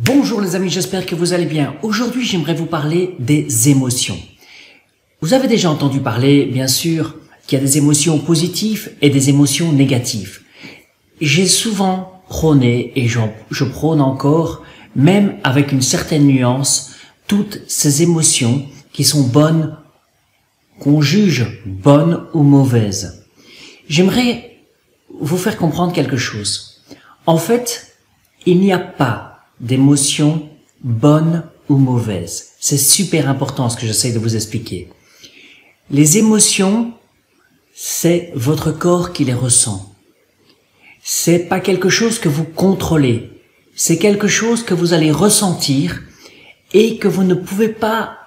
Bonjour les amis, j'espère que vous allez bien. Aujourd'hui, j'aimerais vous parler des émotions. Vous avez déjà entendu parler, bien sûr, qu'il y a des émotions positives et des émotions négatives. J'ai souvent prôné, et je prône encore, même avec une certaine nuance, toutes ces émotions qui sont bonnes, qu'on juge bonnes ou mauvaises. J'aimerais vous faire comprendre quelque chose. En fait, il n'y a pas d'émotions bonnes ou mauvaises. C'est super important ce que j'essaie de vous expliquer. Les émotions, c'est votre corps qui les ressent. C'est pas quelque chose que vous contrôlez. C'est quelque chose que vous allez ressentir et que vous ne pouvez pas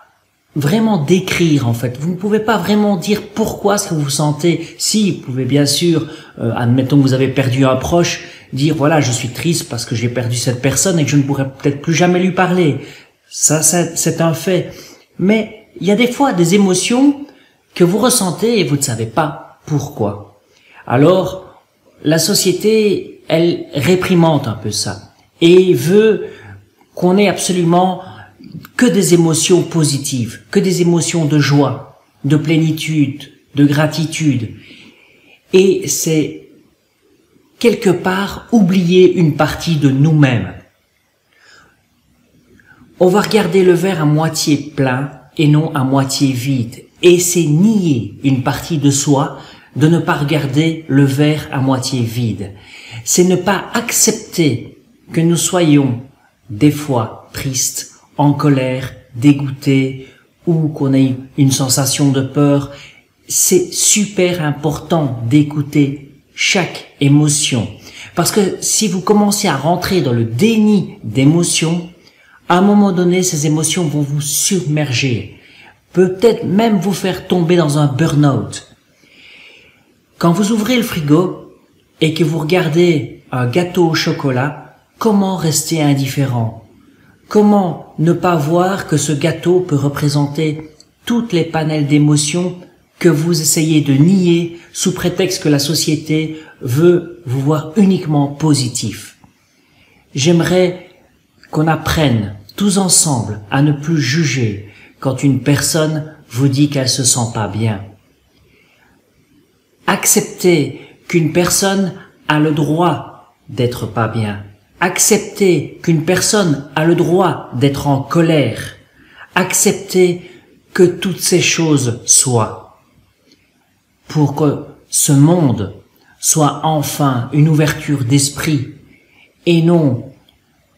vraiment décrire en fait. Vous ne pouvez pas vraiment dire pourquoi ce que vous sentez. Si, vous pouvez bien sûr, admettons que vous avez perdu un proche, dire voilà, je suis triste parce que j'ai perdu cette personne et que je ne pourrai peut-être plus jamais lui parler. Ça c'est un fait. Mais il y a des fois des émotions que vous ressentez et vous ne savez pas pourquoi. Alors, la société, elle réprimande un peu ça et veut qu'on ait absolument que des émotions positives, que des émotions de joie, de plénitude, de gratitude. Et c'est quelque part oublier une partie de nous-mêmes. On va regarder le verre à moitié plein et non à moitié vide. Et c'est nier une partie de soi de ne pas regarder le verre à moitié vide. C'est ne pas accepter que nous soyons des fois tristes, en colère, dégoûté ou qu'on ait une sensation de peur. C'est super important d'écouter chaque émotion. Parce que si vous commencez à rentrer dans le déni d'émotions, à un moment donné, ces émotions vont vous submerger. Peut-être même vous faire tomber dans un burn-out. Quand vous ouvrez le frigo et que vous regardez un gâteau au chocolat, comment rester indifférent? Comment ne pas voir que ce gâteau peut représenter toutes les panels d'émotions que vous essayez de nier sous prétexte que la société veut vous voir uniquement positif? J'aimerais qu'on apprenne tous ensemble à ne plus juger quand une personne vous dit qu'elle se sent pas bien. Acceptez qu'une personne a le droit d'être pas bien. Acceptez qu'une personne a le droit d'être en colère. Acceptez que toutes ces choses soient. Pour que ce monde soit enfin une ouverture d'esprit et non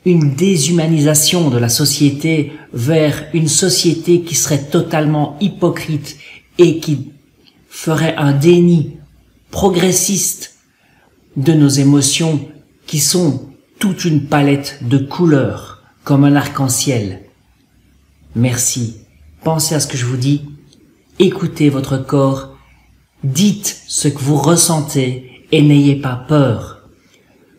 une déshumanisation de la société vers une société qui serait totalement hypocrite et qui ferait un déni progressiste de nos émotions qui sont toute une palette de couleurs, comme un arc-en-ciel. Merci. Pensez à ce que je vous dis. Écoutez votre corps. Dites ce que vous ressentez et n'ayez pas peur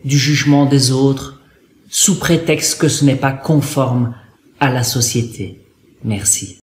du jugement des autres sous prétexte que ce n'est pas conforme à la société. Merci.